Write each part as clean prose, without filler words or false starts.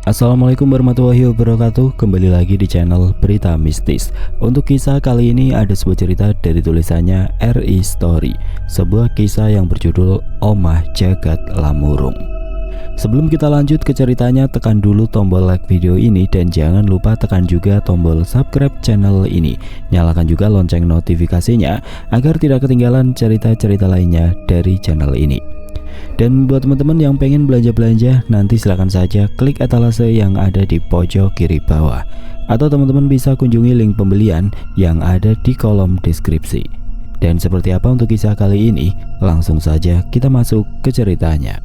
Assalamualaikum warahmatullahi wabarakatuh. Kembali lagi di channel Berita Mistis. Untuk kisah kali ini ada sebuah cerita dari tulisannya RI Story, sebuah kisah yang berjudul Omah Jagat Lamurung. Sebelum kita lanjut ke ceritanya, tekan dulu tombol like video ini dan jangan lupa tekan juga tombol subscribe channel ini. Nyalakan juga lonceng notifikasinya agar tidak ketinggalan cerita-cerita lainnya dari channel ini. Dan buat teman-teman yang pengen belanja-belanja, nanti silahkan saja klik etalase yang ada di pojok kiri bawah, atau teman-teman bisa kunjungi link pembelian yang ada di kolom deskripsi. Dan seperti apa untuk kisah kali ini? Langsung saja kita masuk ke ceritanya.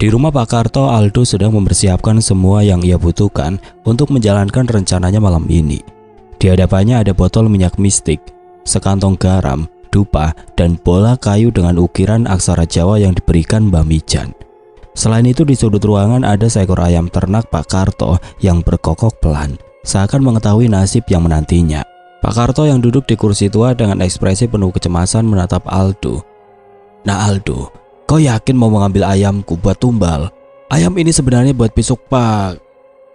Di rumah Pak Karto, Aldo sedang mempersiapkan semua yang ia butuhkan untuk menjalankan rencananya malam ini. Di hadapannya ada botol minyak mistik, sekantong garam, dupa, dan bola kayu dengan ukiran aksara Jawa yang diberikan Mbah Mijan. Selain itu di sudut ruangan ada seekor ayam ternak Pak Karto yang berkokok pelan, seakan mengetahui nasib yang menantinya. Pak Karto yang duduk di kursi tua dengan ekspresi penuh kecemasan menatap Aldo. "Nah Aldo, kau yakin mau mengambil ayamku buat tumbal? Ayam ini sebenarnya buat besok, Pak."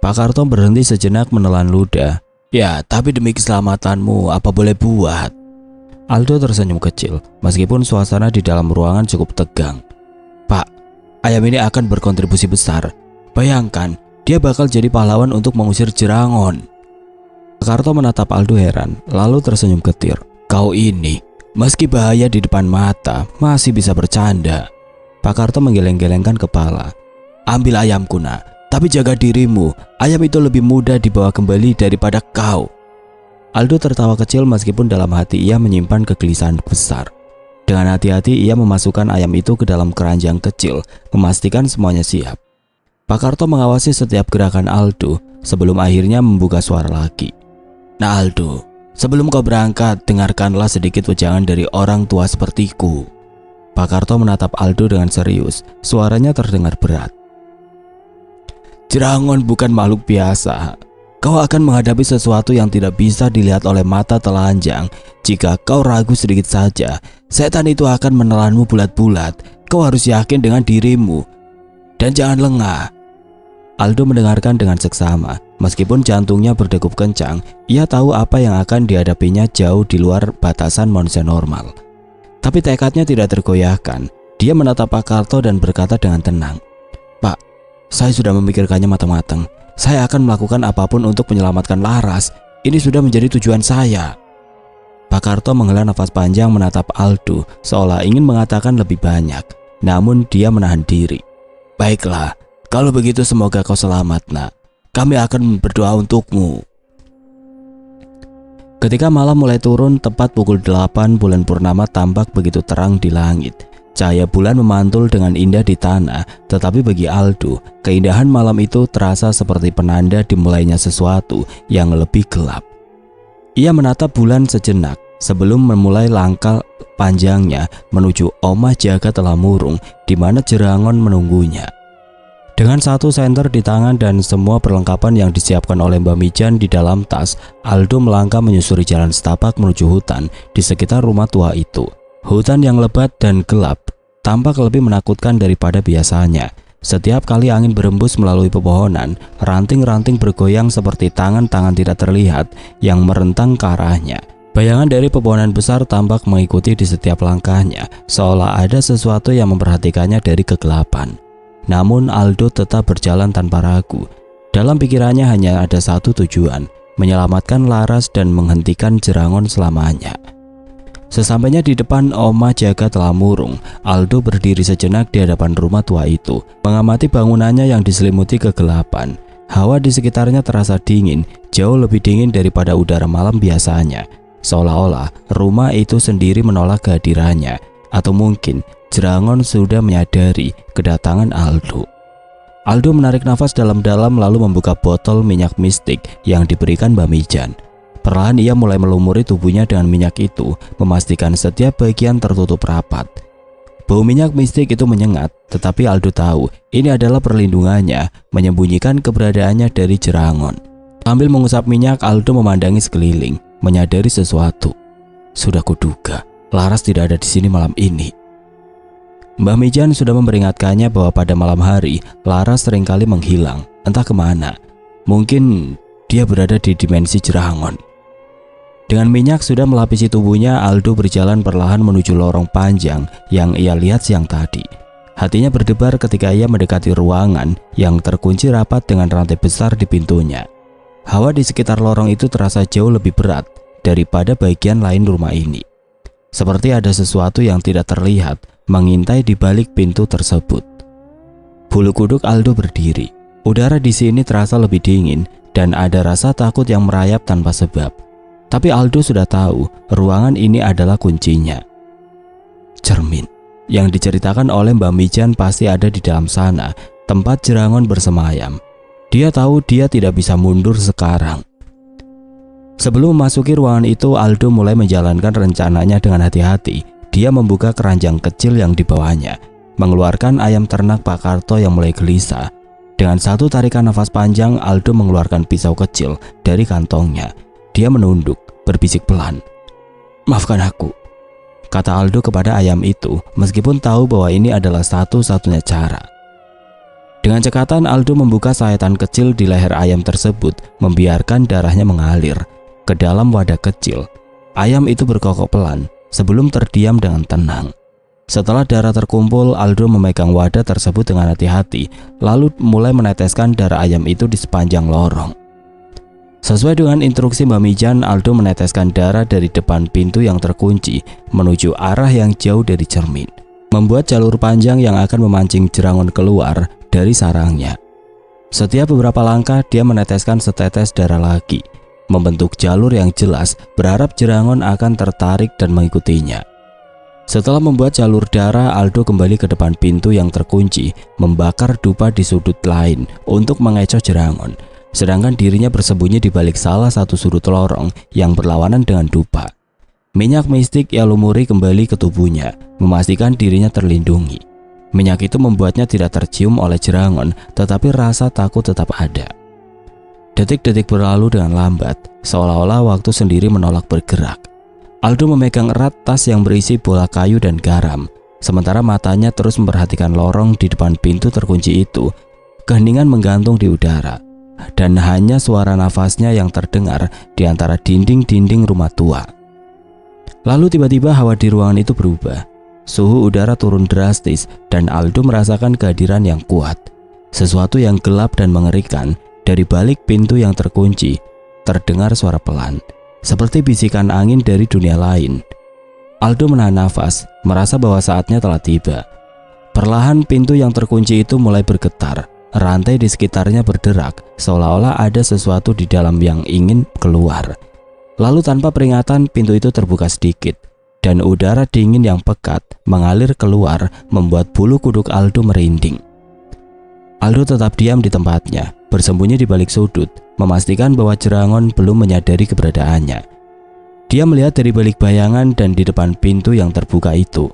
Pak Karto berhenti sejenak menelan ludah. "Ya, tapi demi keselamatanmu, apa boleh buat?" Aldo tersenyum kecil, meskipun suasana di dalam ruangan cukup tegang. "Pak, ayam ini akan berkontribusi besar. Bayangkan, dia bakal jadi pahlawan untuk mengusir Jerangon." Pak Karto menatap Aldo heran, lalu tersenyum getir. "Kau ini, meski bahaya di depan mata, masih bisa bercanda." Pak Karto menggeleng-gelengkan kepala. "Ambil ayamku nak, tapi jaga dirimu. Ayam itu lebih mudah dibawa kembali daripada kau." Aldo tertawa kecil meskipun dalam hati ia menyimpan kegelisahan besar. Dengan hati-hati ia memasukkan ayam itu ke dalam keranjang kecil, memastikan semuanya siap. Pak Karto mengawasi setiap gerakan Aldo sebelum akhirnya membuka suara lagi. "Nah Aldo, sebelum kau berangkat, dengarkanlah sedikit wejangan dari orang tua sepertiku." Pak Karto menatap Aldo dengan serius, suaranya terdengar berat. "Jerangon bukan makhluk biasa. Kau akan menghadapi sesuatu yang tidak bisa dilihat oleh mata telanjang. Jika kau ragu sedikit saja, setan itu akan menelanmu bulat-bulat. Kau harus yakin dengan dirimu dan jangan lengah." Aldo mendengarkan dengan seksama, meskipun jantungnya berdegup kencang. Ia tahu apa yang akan dihadapinya jauh di luar batasan manusia normal. Tapi tekadnya tidak tergoyahkan. Dia menatap Pak Karto dan berkata dengan tenang, "Pak, saya sudah memikirkannya matang-matang. Saya akan melakukan apapun untuk menyelamatkan Laras. Ini sudah menjadi tujuan saya." Pak Karto menghela nafas panjang menatap Aldo, seolah ingin mengatakan lebih banyak. Namun dia menahan diri. "Baiklah, kalau begitu semoga kau selamat nak. Kami akan berdoa untukmu." Ketika malam mulai turun, tepat pukul 8 bulan purnama tampak begitu terang di langit. Cahaya bulan memantul dengan indah di tanah, tetapi bagi Aldo, keindahan malam itu terasa seperti penanda dimulainya sesuatu yang lebih gelap. Ia menatap bulan sejenak sebelum memulai langkah panjangnya menuju Omah Jagat Lamurung di mana Jerangon menunggunya. Dengan satu senter di tangan dan semua perlengkapan yang disiapkan oleh Mbah Mijan di dalam tas, Aldo melangkah menyusuri jalan setapak menuju hutan di sekitar rumah tua itu. Hutan yang lebat dan gelap tampak lebih menakutkan daripada biasanya. Setiap kali angin berembus melalui pepohonan, ranting-ranting bergoyang seperti tangan-tangan tidak terlihat yang merentang ke arahnya. Bayangan dari pepohonan besar tampak mengikuti di setiap langkahnya, seolah ada sesuatu yang memperhatikannya dari kegelapan. Namun Aldo tetap berjalan tanpa ragu. Dalam pikirannya hanya ada satu tujuan, menyelamatkan Laras dan menghentikan Jerangon selamanya. Sesampainya di depan Omah Jagat Lamurung, Aldo berdiri sejenak di hadapan rumah tua itu, mengamati bangunannya yang diselimuti kegelapan. Hawa di sekitarnya terasa dingin, jauh lebih dingin daripada udara malam biasanya. Seolah-olah rumah itu sendiri menolak kehadirannya, atau mungkin Jerangon sudah menyadari kedatangan Aldo. Aldo menarik nafas dalam-dalam lalu membuka botol minyak mistik yang diberikan Mbah Mijan. Perlahan ia mulai melumuri tubuhnya dengan minyak itu, memastikan setiap bagian tertutup rapat. Bau minyak mistik itu menyengat, tetapi Aldo tahu ini adalah perlindungannya menyembunyikan keberadaannya dari Jerangon. Sambil mengusap minyak, Aldo memandangi sekeliling, menyadari sesuatu. Sudah kuduga, Laras tidak ada di sini malam ini. Mbah Mijan sudah memperingatkannya bahwa pada malam hari Laras seringkali menghilang, entah kemana. Mungkin dia berada di dimensi Jerangon. Dengan minyak sudah melapisi tubuhnya, Aldo berjalan perlahan menuju lorong panjang yang ia lihat siang tadi. Hatinya berdebar ketika ia mendekati ruangan yang terkunci rapat dengan rantai besar di pintunya. Hawa di sekitar lorong itu terasa jauh lebih berat daripada bagian lain rumah ini. Seperti ada sesuatu yang tidak terlihat mengintai di balik pintu tersebut. Bulu kuduk Aldo berdiri. Udara di sini terasa lebih dingin dan ada rasa takut yang merayap tanpa sebab. Tapi Aldo sudah tahu ruangan ini adalah kuncinya. Cermin yang diceritakan oleh Mbak Mijan pasti ada di dalam sana, tempat Jerangon bersemayam. Dia tahu dia tidak bisa mundur sekarang. Sebelum memasuki ruangan itu, Aldo mulai menjalankan rencananya dengan hati-hati. Dia membuka keranjang kecil yang dibawanya, mengeluarkan ayam ternak Pak Karto yang mulai gelisah. Dengan satu tarikan nafas panjang, Aldo mengeluarkan pisau kecil dari kantongnya. Dia menunduk, berbisik pelan. "Maafkan aku," kata Aldo kepada ayam itu, meskipun tahu bahwa ini adalah satu-satunya cara. Dengan cekatan, Aldo membuka sayatan kecil di leher ayam tersebut, membiarkan darahnya mengalir ke dalam wadah kecil. Ayam itu berkokok pelan sebelum terdiam dengan tenang. Setelah darah terkumpul, Aldo memegang wadah tersebut dengan hati-hati, lalu mulai meneteskan darah ayam itu di sepanjang lorong. Sesuai dengan instruksi Mbak Mijan, Aldo meneteskan darah dari depan pintu yang terkunci menuju arah yang jauh dari cermin, membuat jalur panjang yang akan memancing Jerangon keluar dari sarangnya. Setiap beberapa langkah dia meneteskan setetes darah lagi, membentuk jalur yang jelas, berharap Jerangon akan tertarik dan mengikutinya. Setelah membuat jalur darah, Aldo kembali ke depan pintu yang terkunci, membakar dupa di sudut lain untuk mengecoh Jerangon. Sedangkan dirinya bersembunyi di balik salah satu sudut lorong yang berlawanan dengan dupa. Minyak mistik ia lumuri kembali ke tubuhnya, memastikan dirinya terlindungi. Minyak itu membuatnya tidak tercium oleh Jerangon, tetapi rasa takut tetap ada. Detik-detik berlalu dengan lambat, seolah-olah waktu sendiri menolak bergerak. Aldo memegang erat tas yang berisi bola kayu dan garam, sementara matanya terus memperhatikan lorong di depan pintu terkunci itu. Keheningan menggantung di udara, dan hanya suara nafasnya yang terdengar di antara dinding-dinding rumah tua. Lalu tiba-tiba hawa di ruangan itu berubah. Suhu udara turun drastis dan Aldo merasakan kehadiran yang kuat. Sesuatu yang gelap dan mengerikan. Dari balik pintu yang terkunci terdengar suara pelan, seperti bisikan angin dari dunia lain. Aldo menahan nafas, merasa bahwa saatnya telah tiba. Perlahan pintu yang terkunci itu mulai bergetar. Rantai di sekitarnya berderak, seolah-olah ada sesuatu di dalam yang ingin keluar. Lalu tanpa peringatan, pintu itu terbuka sedikit, dan udara dingin yang pekat mengalir keluar, membuat bulu kuduk Aldo merinding. Aldo tetap diam di tempatnya, bersembunyi di balik sudut, memastikan bahwa Jerangon belum menyadari keberadaannya. Dia melihat dari balik bayangan dan di depan pintu yang terbuka itu,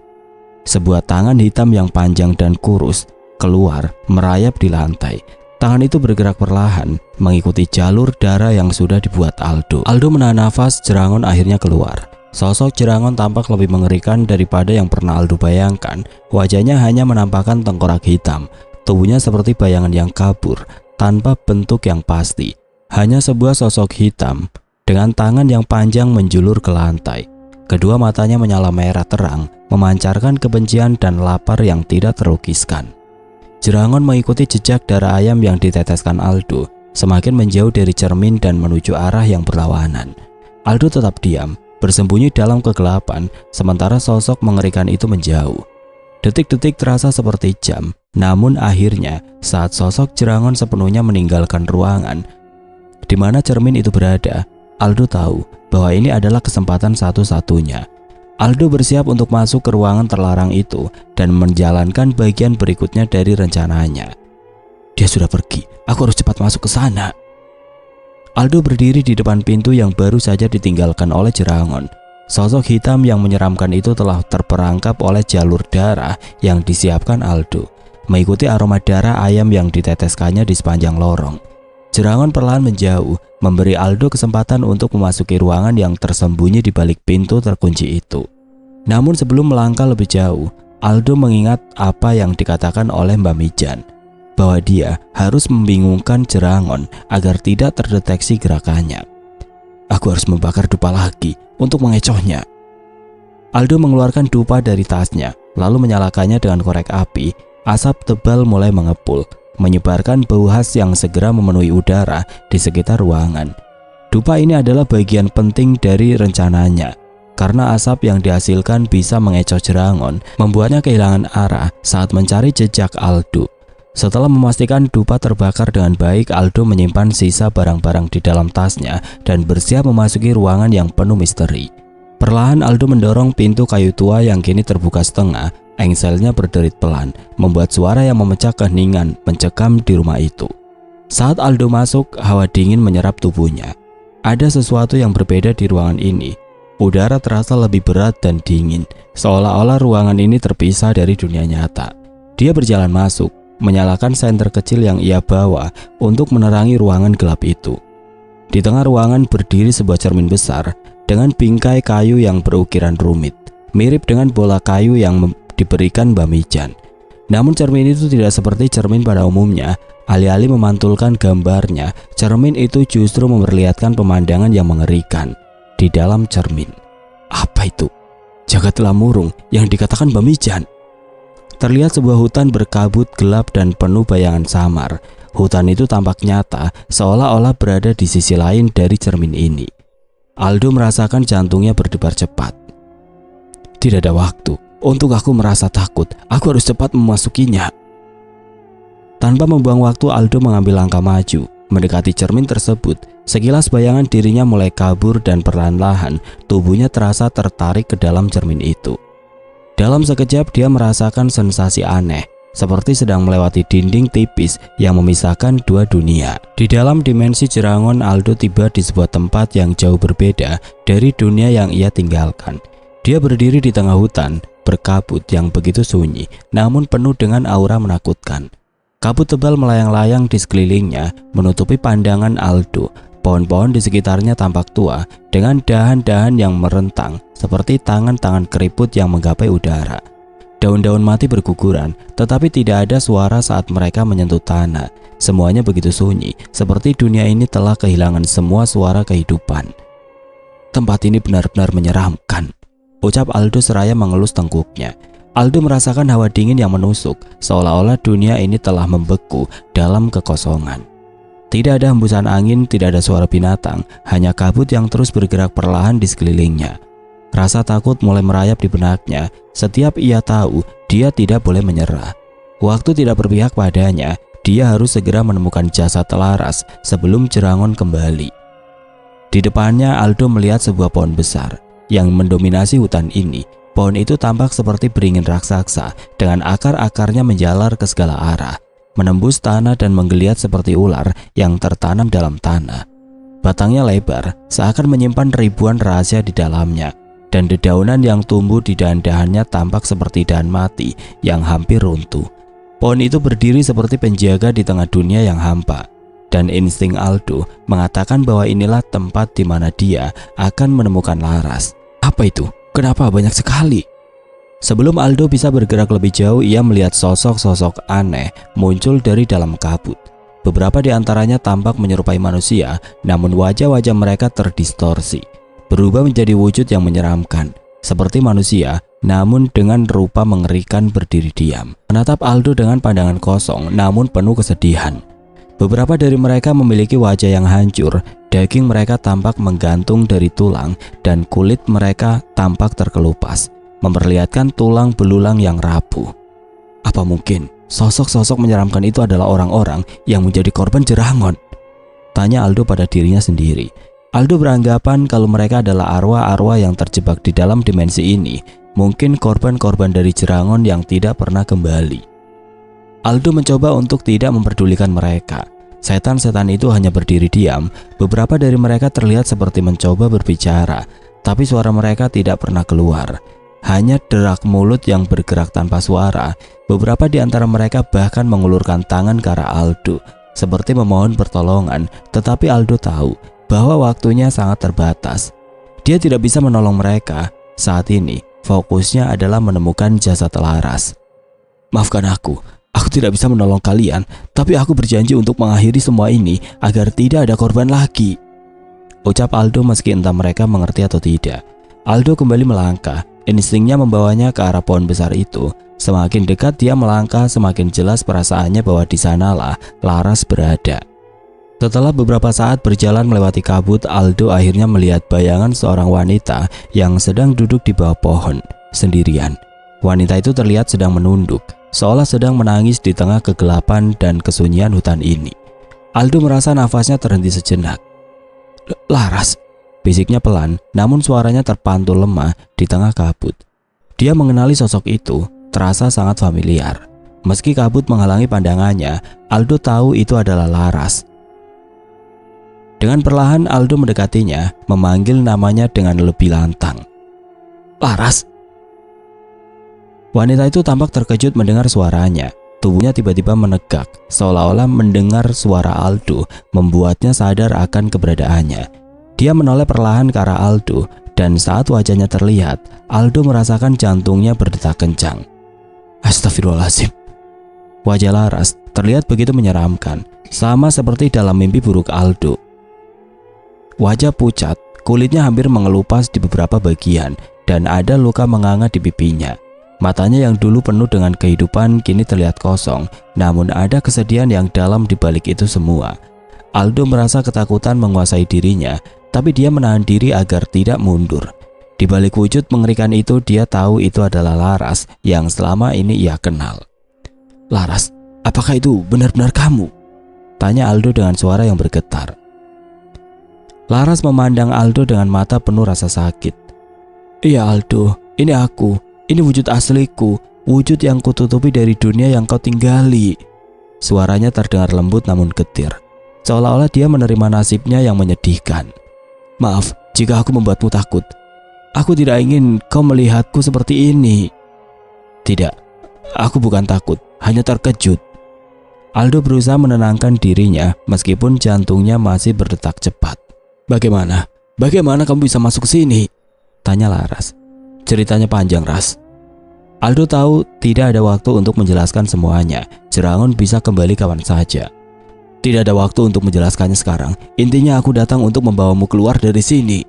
sebuah tangan hitam yang panjang dan kurus keluar merayap di lantai. Tangan itu bergerak perlahan mengikuti jalur darah yang sudah dibuat Aldo. Aldo menahan nafas, Jerangon akhirnya keluar. Sosok Jerangon tampak lebih mengerikan daripada yang pernah Aldo bayangkan. Wajahnya hanya menampakkan tengkorak hitam, tubuhnya seperti bayangan yang kabur tanpa bentuk yang pasti. Hanya sebuah sosok hitam dengan tangan yang panjang menjulur ke lantai. Kedua matanya menyala merah terang, memancarkan kebencian dan lapar yang tidak terlukiskan. Jerangon mengikuti jejak darah ayam yang diteteskan Aldo, semakin menjauh dari cermin dan menuju arah yang berlawanan. Aldo tetap diam, bersembunyi dalam kegelapan, sementara sosok mengerikan itu menjauh. Detik-detik terasa seperti jam, namun akhirnya saat sosok Jerangon sepenuhnya meninggalkan ruangan di mana cermin itu berada, Aldo tahu bahwa ini adalah kesempatan satu-satunya. Aldo bersiap untuk masuk ke ruangan terlarang itu dan menjalankan bagian berikutnya dari rencananya. Dia sudah pergi, aku harus cepat masuk ke sana. Aldo berdiri di depan pintu yang baru saja ditinggalkan oleh Jerangon. Sosok hitam yang menyeramkan itu telah terperangkap oleh jalur darah yang disiapkan Aldo, mengikuti aroma darah ayam yang diteteskannya di sepanjang lorong. Jerangon perlahan menjauh, memberi Aldo kesempatan untuk memasuki ruangan yang tersembunyi di balik pintu terkunci itu. Namun sebelum melangkah lebih jauh, Aldo mengingat apa yang dikatakan oleh Mbak Mijan, bahwa dia harus membingungkan Jerangon agar tidak terdeteksi gerakannya. Aku harus membakar dupa lagi untuk mengecohnya. Aldo mengeluarkan dupa dari tasnya, lalu menyalakannya dengan korek api. Asap tebal mulai mengepul, menyebarkan bau khas yang segera memenuhi udara di sekitar ruangan. Dupa ini adalah bagian penting dari rencananya, karena asap yang dihasilkan bisa mengecoh Jerangon, membuatnya kehilangan arah saat mencari jejak Aldo. Setelah memastikan dupa terbakar dengan baik, Aldo menyimpan sisa barang-barang di dalam tasnya dan bersiap memasuki ruangan yang penuh misteri. Perlahan Aldo mendorong pintu kayu tua yang kini terbuka setengah. Engselnya berderit pelan, membuat suara yang memecah keheningan mencekam di rumah itu. Saat Aldo masuk, hawa dingin menyerap tubuhnya. Ada sesuatu yang berbeda di ruangan ini. Udara terasa lebih berat dan dingin, seolah-olah ruangan ini terpisah dari dunia nyata. Dia berjalan masuk, menyalakan senter kecil yang ia bawa untuk menerangi ruangan gelap itu. Di tengah ruangan berdiri sebuah cermin besar dengan bingkai kayu yang berukiran rumit, mirip dengan bola kayu yang diberikan Mbak Mijan. Namun cermin itu tidak seperti cermin pada umumnya. Alih-alih memantulkan gambarnya, cermin itu justru memperlihatkan pemandangan yang mengerikan. Di dalam cermin, apa itu? Jagat Lamurung yang dikatakan Mbak Mijan. Terlihat sebuah hutan berkabut gelap dan penuh bayangan samar. Hutan itu tampak nyata, seolah-olah berada di sisi lain dari cermin ini. Aldo merasakan jantungnya berdebar cepat. Tidak ada waktu untuk aku merasa takut. Aku harus cepat memasukinya. Tanpa membuang waktu, Aldo mengambil langkah maju, mendekati cermin tersebut. Sekilas bayangan dirinya mulai kabur dan perlahan-lahan tubuhnya terasa tertarik ke dalam cermin itu. Dalam sekejap dia merasakan sensasi aneh, seperti sedang melewati dinding tipis yang memisahkan dua dunia. Di dalam dimensi Jerangon, Aldo tiba di sebuah tempat yang jauh berbeda dari dunia yang ia tinggalkan. Dia berdiri di tengah hutan berkabut yang begitu sunyi, namun penuh dengan aura menakutkan. Kabut tebal melayang-layang di sekelilingnya, menutupi pandangan Aldo. Pohon-pohon di sekitarnya tampak tua, dengan dahan-dahan yang merentang, seperti tangan-tangan keriput yang menggapai udara. Daun-daun mati berguguran, tetapi tidak ada suara saat mereka menyentuh tanah. Semuanya begitu sunyi, seperti dunia ini telah kehilangan semua suara kehidupan. Tempat ini benar-benar menyeramkan, ucap Aldo seraya mengelus tengkuknya. Aldo merasakan hawa dingin yang menusuk, seolah-olah dunia ini telah membeku dalam kekosongan. Tidak ada hembusan angin, tidak ada suara binatang, hanya kabut yang terus bergerak perlahan di sekelilingnya. Rasa takut mulai merayap di benaknya. Setiap ia tahu, dia tidak boleh menyerah. Waktu tidak berpihak padanya, dia harus segera menemukan jasad Laras sebelum Jerangon kembali. Di depannya Aldo melihat sebuah pohon besar yang mendominasi hutan ini. Pohon itu tampak seperti beringin raksasa dengan akar-akarnya menjalar ke segala arah, menembus tanah dan menggeliat seperti ular yang tertanam dalam tanah. Batangnya lebar, seakan menyimpan ribuan rahasia di dalamnya, dan dedaunan yang tumbuh di dahan-dahannya tampak seperti dahan mati yang hampir runtuh. Pohon itu berdiri seperti penjaga di tengah dunia yang hampa, dan insting Aldo mengatakan bahwa inilah tempat di mana dia akan menemukan Laras. Apa itu? Kenapa banyak sekali? Sebelum Aldo bisa bergerak lebih jauh, ia melihat sosok-sosok aneh muncul dari dalam kabut. Beberapa di antaranya tampak menyerupai manusia, namun wajah-wajah mereka terdistorsi, berubah menjadi wujud yang menyeramkan, seperti manusia, namun dengan rupa mengerikan berdiri diam, menatap Aldo dengan pandangan kosong, namun penuh kesedihan. Beberapa dari mereka memiliki wajah yang hancur, daging mereka tampak menggantung dari tulang, dan kulit mereka tampak terkelupas, memperlihatkan tulang belulang yang rapuh. Apa mungkin sosok-sosok menyeramkan itu adalah orang-orang yang menjadi korban Jerangon? Tanya Aldo pada dirinya sendiri. Aldo beranggapan kalau mereka adalah arwah-arwah yang terjebak di dalam dimensi ini, mungkin korban-korban dari Jerangon yang tidak pernah kembali. Aldo mencoba untuk tidak memperdulikan mereka. Setan-setan itu hanya berdiri diam. Beberapa dari mereka terlihat seperti mencoba berbicara, tapi suara mereka tidak pernah keluar. Hanya derak mulut yang bergerak tanpa suara. Beberapa di antara mereka bahkan mengulurkan tangan ke arah Aldo, seperti memohon pertolongan, tetapi Aldo tahu bahwa waktunya sangat terbatas. Dia tidak bisa menolong mereka. Saat ini, fokusnya adalah menemukan jasad Laras. Maafkan aku tidak bisa menolong kalian, tapi aku berjanji untuk mengakhiri semua ini agar tidak ada korban lagi. Ucap Aldo meski entah mereka mengerti atau tidak. Aldo kembali melangkah, instingnya membawanya ke arah pohon besar itu. Semakin dekat dia melangkah, semakin jelas perasaannya bahwa di sanalah Laras berada. Setelah beberapa saat berjalan melewati kabut, Aldo akhirnya melihat bayangan seorang wanita yang sedang duduk di bawah pohon, sendirian. Wanita itu terlihat sedang menunduk, seolah sedang menangis di tengah kegelapan dan kesunyian hutan ini. Aldo merasa nafasnya terhenti sejenak. Laras, bisiknya pelan, namun suaranya terpantul lemah di tengah kabut. Dia mengenali sosok itu, terasa sangat familiar. Meski kabut menghalangi pandangannya, Aldo tahu itu adalah Laras. Dengan perlahan Aldo mendekatinya, memanggil namanya dengan lebih lantang. Laras. Wanita itu tampak terkejut mendengar suaranya. Tubuhnya tiba-tiba menegak, seolah-olah mendengar suara Aldo membuatnya sadar akan keberadaannya. Dia menoleh perlahan ke arah Aldo, dan saat wajahnya terlihat, Aldo merasakan jantungnya berdetak kencang. Astagfirullahaladzim. Wajah Laras terlihat begitu menyeramkan, sama seperti dalam mimpi buruk Aldo. Wajah pucat, kulitnya hampir mengelupas di beberapa bagian, dan ada luka menganga di pipinya. Matanya yang dulu penuh dengan kehidupan kini terlihat kosong, namun ada kesedihan yang dalam di balik itu semua. Aldo merasa ketakutan menguasai dirinya, tapi dia menahan diri agar tidak mundur. Di balik wujud mengerikan itu, dia tahu itu adalah Laras yang selama ini ia kenal. Laras, apakah itu benar-benar kamu? Tanya Aldo dengan suara yang bergetar. Laras memandang Aldo dengan mata penuh rasa sakit. Iya Aldo, ini aku. Ini wujud asliku, wujud yang kututupi dari dunia yang kau tinggali. Suaranya terdengar lembut namun getir, seolah-olah dia menerima nasibnya yang menyedihkan. Maaf jika aku membuatmu takut. Aku tidak ingin kau melihatku seperti ini. Tidak, aku bukan takut, hanya terkejut. Aldo berusaha menenangkan dirinya meskipun jantungnya masih berdetak cepat. Bagaimana kamu bisa masuk ke sini? Tanya Laras. Ceritanya panjang, Ras. Aldo tahu tidak ada waktu untuk menjelaskan semuanya. Jerangon bisa kembali kapan saja. Tidak ada waktu untuk menjelaskannya sekarang. Intinya aku datang untuk membawamu keluar dari sini.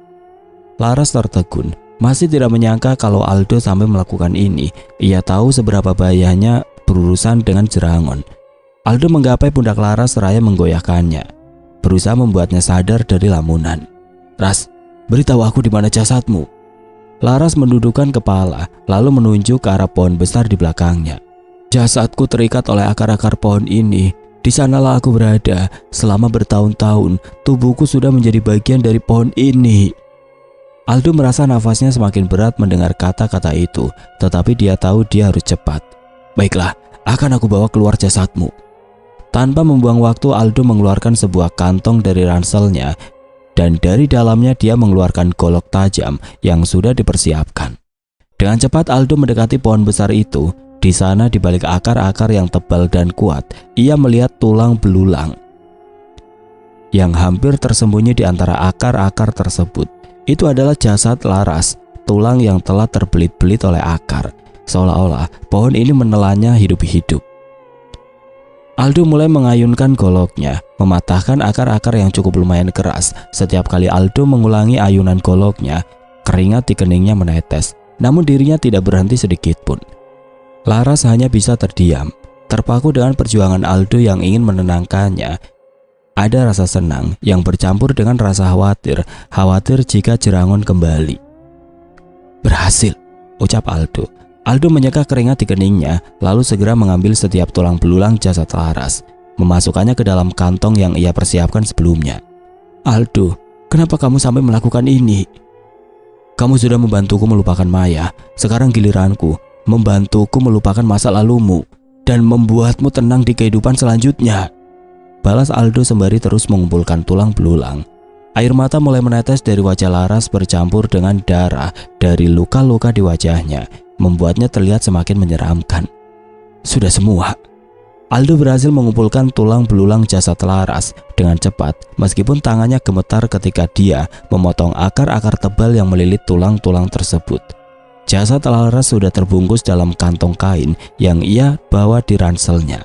Laras tertegun, masih tidak menyangka kalau Aldo sampai melakukan ini. Ia tahu seberapa bahayanya berurusan dengan Jerangon. Aldo menggapai pundak Laras seraya menggoyahkannya, berusaha membuatnya sadar dari lamunan. Ras, beritahu aku di mana jasadmu. Laras mendudukkan kepala, lalu menunjuk ke arah pohon besar di belakangnya. Jasadku terikat oleh akar-akar pohon ini. Di sanalah aku berada selama bertahun-tahun. Tubuhku sudah menjadi bagian dari pohon ini. Aldo merasa nafasnya semakin berat mendengar kata-kata itu, tetapi dia tahu dia harus cepat. Baiklah, akan aku bawa keluar jasadmu. Tanpa membuang waktu, Aldo mengeluarkan sebuah kantong dari ranselnya, dan dari dalamnya dia mengeluarkan golok tajam yang sudah dipersiapkan. Dengan cepat Aldo mendekati pohon besar itu. Di sana di balik akar-akar yang tebal dan kuat, ia melihat tulang belulang yang hampir tersembunyi di antara akar-akar tersebut. Itu adalah jasad Laras, tulang yang telah terbelit-belit oleh akar, seolah-olah pohon ini menelannya hidup-hidup. Aldo mulai mengayunkan goloknya, mematahkan akar-akar yang cukup lumayan keras. Setiap kali Aldo mengulangi ayunan goloknya, keringat di keningnya menetes, namun dirinya tidak berhenti sedikit pun. Laras hanya bisa terdiam, terpaku dengan perjuangan Aldo yang ingin menenangkannya. Ada rasa senang yang bercampur dengan rasa khawatir jika Jerangon kembali. Berhasil, ucap Aldo. Aldo menyeka keringat di keningnya, lalu segera mengambil setiap tulang belulang jasad Laras, memasukkannya ke dalam kantong yang ia persiapkan sebelumnya. Aldo, kenapa kamu sampai melakukan ini? Kamu sudah membantuku melupakan Maya, sekarang giliranku membantuku melupakan masa lalumu dan membuatmu tenang di kehidupan selanjutnya. Balas Aldo sembari terus mengumpulkan tulang belulang. Air mata mulai menetes dari wajah Laras bercampur dengan darah dari luka-luka di wajahnya, membuatnya terlihat semakin menyeramkan. Sudah semua. Aldo berhasil mengumpulkan tulang belulang jasad Laras dengan cepat, meskipun tangannya gemetar ketika dia memotong akar-akar tebal yang melilit tulang-tulang tersebut. Jasad Laras sudah terbungkus dalam kantong kain yang ia bawa di ranselnya.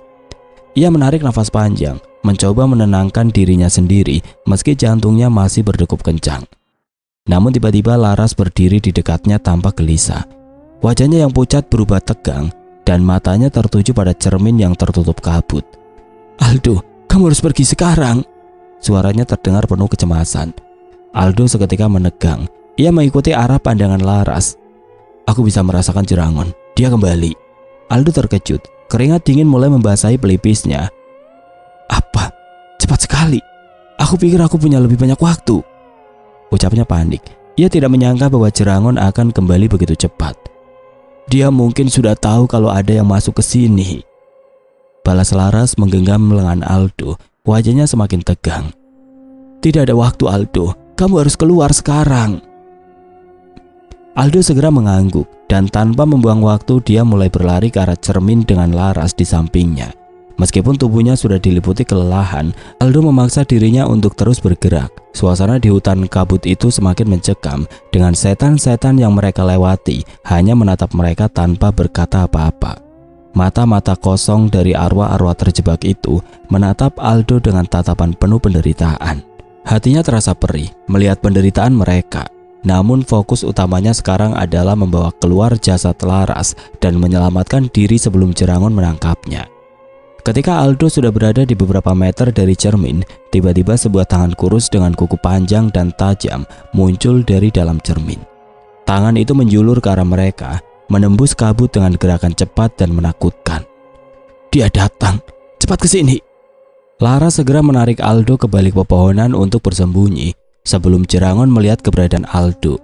Ia menarik nafas panjang, mencoba menenangkan dirinya sendiri meski jantungnya masih berdegup kencang. Namun tiba-tiba Laras berdiri di dekatnya tanpa gelisah. Wajahnya yang pucat berubah tegang dan matanya tertuju pada cermin yang tertutup kabut. "Aldo, kamu harus pergi sekarang." Suaranya terdengar penuh kecemasan. Aldo seketika menegang. Ia mengikuti arah pandangan Laras. "Aku bisa merasakan Jerangon. Dia kembali." Aldo terkejut. Keringat dingin mulai membasahi pelipisnya. "Apa? Cepat sekali. Aku pikir aku punya lebih banyak waktu." Ucapnya panik. Ia tidak menyangka bahwa Jerangon akan kembali begitu cepat. "Dia mungkin sudah tahu kalau ada yang masuk ke sini." Balas Laras menggenggam lengan Aldo. Wajahnya semakin tegang. "Tidak ada waktu, Aldo. Kamu harus keluar sekarang." Aldo segera mengangguk dan tanpa membuang waktu dia mulai berlari ke arah cermin dengan Laras di sampingnya. Meskipun tubuhnya sudah diliputi kelelahan, Aldo memaksa dirinya untuk terus bergerak. Suasana di hutan kabut itu semakin mencekam dengan setan-setan yang mereka lewati hanya menatap mereka tanpa berkata apa-apa. Mata-mata kosong dari arwah-arwah terjebak itu menatap Aldo dengan tatapan penuh penderitaan. Hatinya terasa perih melihat penderitaan mereka. Namun fokus utamanya sekarang adalah membawa keluar jasad Laras dan menyelamatkan diri sebelum Jerangon menangkapnya. Ketika Aldo sudah berada di beberapa meter dari cermin, tiba-tiba sebuah tangan kurus dengan kuku panjang dan tajam muncul dari dalam cermin. Tangan itu menjulur ke arah mereka, menembus kabut dengan gerakan cepat dan menakutkan. "Dia datang, cepat ke sini." Laras segera menarik Aldo ke balik pepohonan untuk bersembunyi sebelum Jerangon melihat keberadaan Aldo.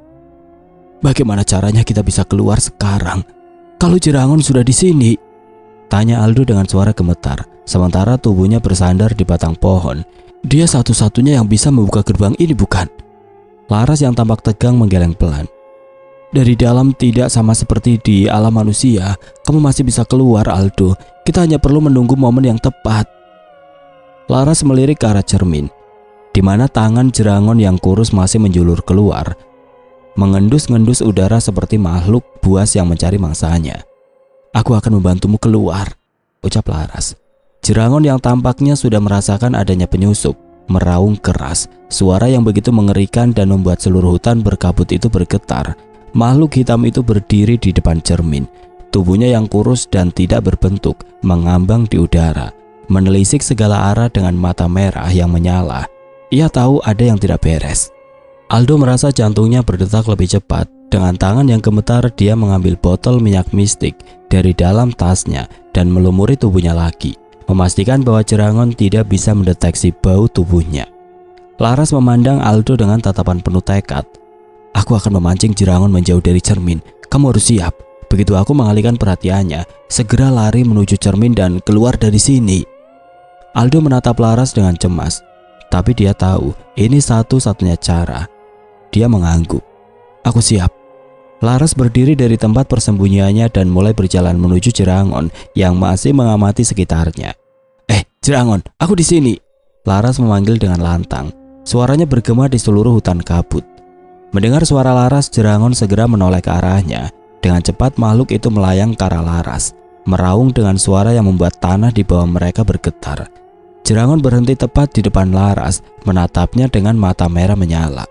"Bagaimana caranya kita bisa keluar sekarang kalau Jerangon sudah di sini?" tanya Aldo dengan suara gemetar, sementara tubuhnya bersandar di batang pohon. "Dia satu-satunya yang bisa membuka gerbang ini, bukan?" Laras yang tampak tegang menggeleng pelan. "Dari dalam tidak sama seperti di alam manusia. Kamu masih bisa keluar, Aldo. Kita hanya perlu menunggu momen yang tepat." Laras melirik ke arah cermin, di mana tangan Jerangon yang kurus masih menjulur keluar, mengendus-ngendus udara seperti makhluk buas yang mencari mangsanya. "Aku akan membantumu keluar," ucap Laras. Jerangon yang tampaknya sudah merasakan adanya penyusup, meraung keras. Suara yang begitu mengerikan dan membuat seluruh hutan berkabut itu bergetar. Makhluk hitam itu berdiri di depan cermin. Tubuhnya yang kurus dan tidak berbentuk mengambang di udara, menelisik segala arah dengan mata merah yang menyala. Ia tahu ada yang tidak beres. Aldo merasa jantungnya berdetak lebih cepat. Dengan tangan yang gemetar dia mengambil botol minyak mistik dari dalam tasnya dan melumuri tubuhnya lagi, memastikan bahwa Jerangon tidak bisa mendeteksi bau tubuhnya. Laras memandang Aldo dengan tatapan penuh tekad. "Aku akan memancing Jerangon menjauh dari cermin. Kamu harus siap." Begitu aku mengalihkan perhatiannya, segera lari menuju cermin dan keluar dari sini. Aldo menatap Laras dengan cemas. Tapi dia tahu ini satu-satunya cara. Dia mengangguk. "Aku siap." Laras berdiri dari tempat persembunyiannya dan mulai berjalan menuju Jerangon yang masih mengamati sekitarnya. Jerangon, aku di sini." Laras memanggil dengan lantang. Suaranya bergema di seluruh hutan kabut. Mendengar suara Laras, Jerangon segera menoleh ke arahnya. Dengan cepat makhluk itu melayang ke arah Laras, meraung dengan suara yang membuat tanah di bawah mereka bergetar. Jerangon berhenti tepat di depan Laras, menatapnya dengan mata merah menyala.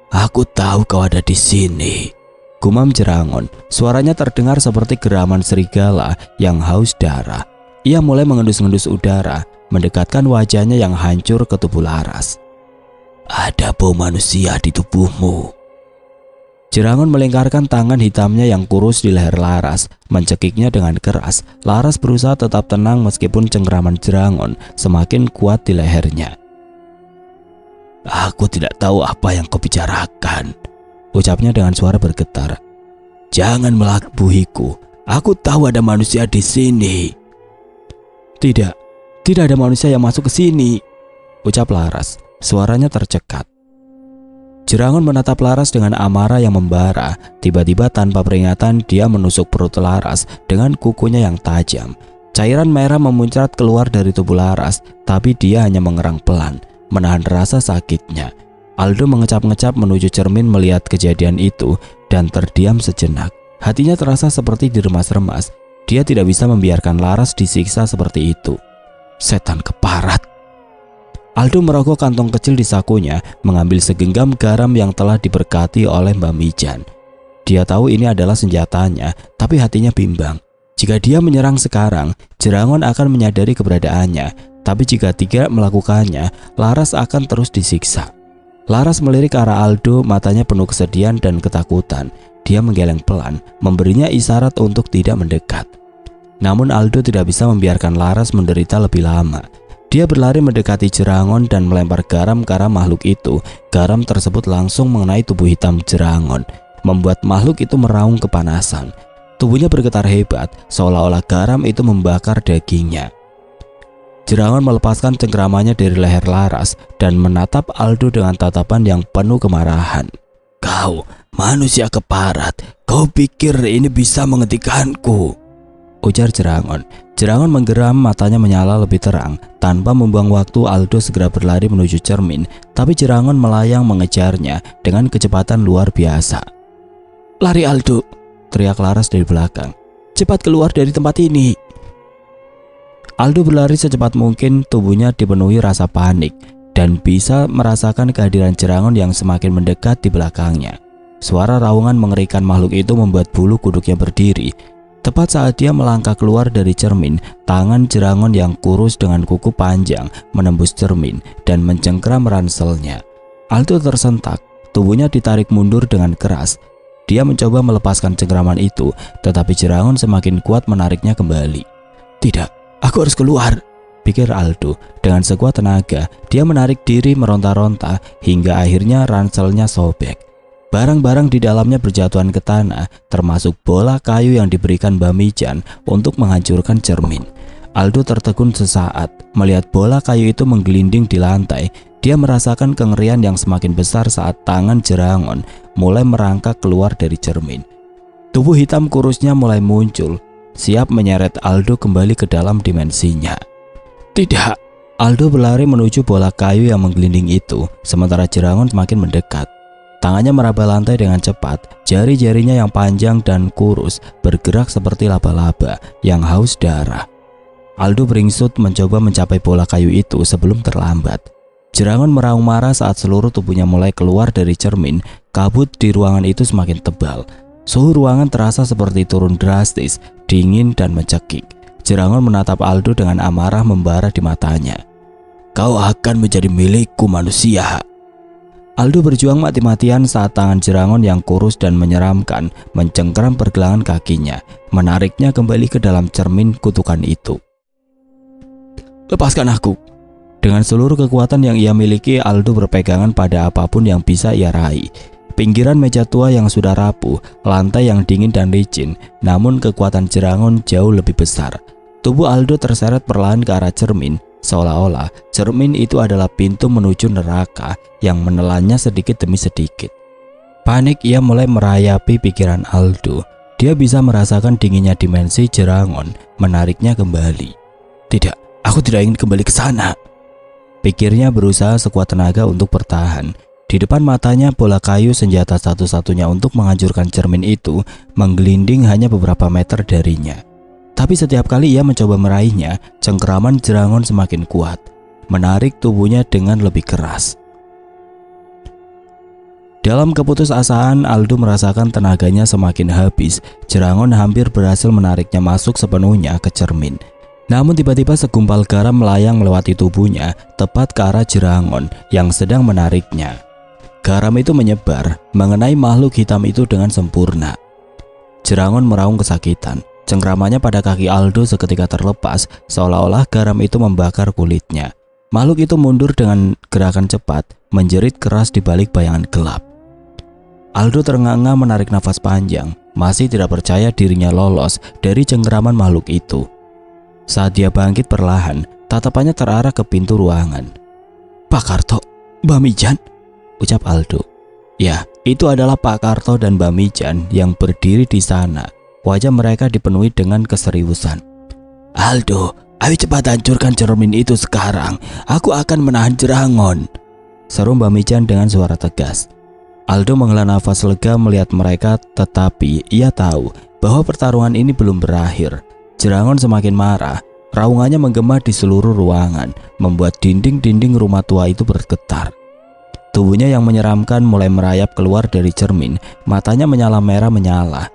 "Aku tahu kau ada di sini," gumam Jerangon. Suaranya terdengar seperti geraman serigala yang haus darah. Ia mulai mengendus-endus udara, mendekatkan wajahnya yang hancur ke tubuh Laras. "Ada bau manusia di tubuhmu." Jerangon melingkarkan tangan hitamnya yang kurus di leher Laras, mencekiknya dengan keras. Laras berusaha tetap tenang meskipun cengkraman Jerangon semakin kuat di lehernya. "Aku tidak tahu apa yang kau bicarakan," ucapnya dengan suara bergetar. "Jangan melabuhiku. Aku tahu ada manusia di sini." Tidak ada manusia yang masuk ke sini," ucap Laras. Suaranya tercekat. Jerangon menatap Laras dengan amarah yang membara. Tiba-tiba tanpa peringatan dia menusuk perut Laras dengan kukunya yang tajam. Cairan merah memuncrat keluar dari tubuh Laras, tapi dia hanya mengerang pelan, menahan rasa sakitnya. Aldo mengecap-ngecap menuju cermin melihat kejadian itu dan terdiam sejenak. Hatinya terasa seperti diremas-remas. Dia tidak bisa membiarkan Laras disiksa seperti itu. Setan keparat. Aldo merogoh kantong kecil di sakunya, mengambil segenggam garam yang telah diberkati oleh Mbak Mijan. Dia tahu ini adalah senjatanya, tapi hatinya bimbang. Jika dia menyerang sekarang, Jerangon akan menyadari keberadaannya. Tapi jika tidak melakukannya, Laras akan terus disiksa. Laras melirik ke arah Aldo, matanya penuh kesedihan dan ketakutan. Dia menggeleng pelan, memberinya isyarat untuk tidak mendekat. Namun Aldo tidak bisa membiarkan Laras menderita lebih lama. Dia berlari mendekati Jerangon dan melempar garam ke arah makhluk itu. Garam tersebut langsung mengenai tubuh hitam Jerangon, membuat makhluk itu meraung kepanasan. Tubuhnya bergetar hebat, seolah-olah garam itu membakar dagingnya. Jerangon melepaskan cengkramannya dari leher Laras dan menatap Aldo dengan tatapan yang penuh kemarahan. "Kau manusia keparat, kau pikir ini bisa menghentikanku?" ujar Jerangon. Jerangon menggeram, matanya menyala lebih terang. Tanpa membuang waktu, Aldo segera berlari menuju cermin, tapi Jerangon melayang mengejarnya dengan kecepatan luar biasa. "Lari Aldo!" teriak Laras dari belakang. "Cepat keluar dari tempat ini!" Aldo berlari secepat mungkin, tubuhnya dipenuhi rasa panik dan bisa merasakan kehadiran Jerangon yang semakin mendekat di belakangnya. Suara raungan mengerikan makhluk itu membuat bulu kuduknya berdiri. Tepat saat dia melangkah keluar dari cermin, tangan Jerangon yang kurus dengan kuku panjang menembus cermin dan mencengkram ranselnya. Aldo tersentak, tubuhnya ditarik mundur dengan keras. Dia mencoba melepaskan cengkraman itu, tetapi Jerangon semakin kuat menariknya kembali. "Tidak, aku harus keluar," pikir Aldo. Dengan sekuat tenaga, dia menarik diri meronta-ronta hingga akhirnya ranselnya sobek. Barang-barang di dalamnya berjatuhan ke tanah, termasuk bola kayu yang diberikan Mbak Mijan untuk menghancurkan cermin. Aldo tertegun sesaat melihat bola kayu itu menggelinding di lantai. Dia merasakan kengerian yang semakin besar saat tangan Jerangon mulai merangkak keluar dari cermin. Tubuh hitam kurusnya mulai muncul, siap menyeret Aldo kembali ke dalam dimensinya. "Tidak!" Aldo berlari menuju bola kayu yang menggelinding itu, sementara Jerangon semakin mendekat. Tangannya meraba lantai dengan cepat, jari-jarinya yang panjang dan kurus bergerak seperti laba-laba yang haus darah. Aldo beringsut mencoba mencapai bola kayu itu sebelum terlambat. Jerangon meraung marah saat seluruh tubuhnya mulai keluar dari cermin. Kabut di ruangan itu semakin tebal. Suhu ruangan terasa seperti turun drastis, dingin dan mencekik. Jerangon menatap Aldo dengan amarah membara di matanya. "Kau akan menjadi milikku, manusia." Aldo berjuang mati-matian saat tangan Jerangon yang kurus dan menyeramkan mencengkeram pergelangan kakinya, menariknya kembali ke dalam cermin kutukan itu. "Lepaskan aku!" Dengan seluruh kekuatan yang ia miliki, Aldo berpegangan pada apapun yang bisa ia raih. Pinggiran meja tua yang sudah rapuh, lantai yang dingin dan licin, namun kekuatan Jerangon jauh lebih besar. Tubuh Aldo terseret perlahan ke arah cermin, seolah-olah cermin itu adalah pintu menuju neraka yang menelannya sedikit demi sedikit. Panik ia mulai merayapi pikiran Aldo. Dia bisa merasakan dinginnya dimensi Jerangon menariknya kembali. "Tidak, aku tidak ingin kembali ke sana," pikirnya berusaha sekuat tenaga untuk bertahan. Di depan matanya bola kayu, senjata satu-satunya untuk menghancurkan cermin itu, menggelinding hanya beberapa meter darinya. Tapi setiap kali ia mencoba meraihnya, cengkeraman Jerangon semakin kuat, menarik tubuhnya dengan lebih keras. Dalam keputusasaan, Aldo merasakan tenaganya semakin habis. Jerangon hampir berhasil menariknya masuk sepenuhnya ke cermin. Namun tiba-tiba segumpal garam melayang melewati tubuhnya, tepat ke arah Jerangon yang sedang menariknya. Garam itu menyebar, mengenai makhluk hitam itu dengan sempurna. Jerangon meraung kesakitan. Cengkramannya pada kaki Aldo seketika terlepas, seolah-olah garam itu membakar kulitnya. Makhluk itu mundur dengan gerakan cepat, menjerit keras di balik bayangan gelap. Aldo terengah-engah menarik nafas panjang, masih tidak percaya dirinya lolos dari cengkraman makhluk itu. Saat dia bangkit perlahan, tatapannya terarah ke pintu ruangan. "Pak Karto!" Mbak Mijan? Ucap Aldo. Ya, itu adalah Pak Karto dan Mbak Mijan yang berdiri di sana. Wajah mereka dipenuhi dengan keseriusan. Aldo, ayo cepat hancurkan cermin itu sekarang. Aku akan menahan Jerangon, seru Mbak Mijan dengan suara tegas. Aldo menghela nafas lega melihat mereka, tetapi ia tahu bahwa pertarungan ini belum berakhir. Jerangon semakin marah. Raungannya menggema di seluruh ruangan, membuat dinding-dinding rumah tua itu bergetar. Tubuhnya yang menyeramkan mulai merayap keluar dari cermin, matanya menyala merah menyala,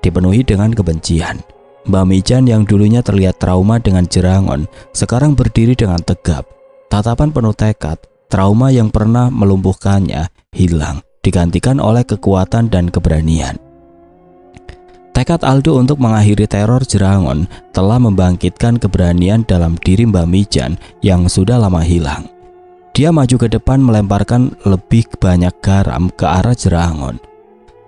dipenuhi dengan kebencian. Mbak Mijan yang dulunya terlihat trauma dengan Jerangon, sekarang berdiri dengan tegap. Tatapan penuh tekad, trauma yang pernah melumpuhkannya hilang, digantikan oleh kekuatan dan keberanian. Tekad Aldo untuk mengakhiri teror Jerangon telah membangkitkan keberanian dalam diri Mbak Mijan yang sudah lama hilang. Dia maju ke depan melemparkan lebih banyak garam ke arah Jerangon.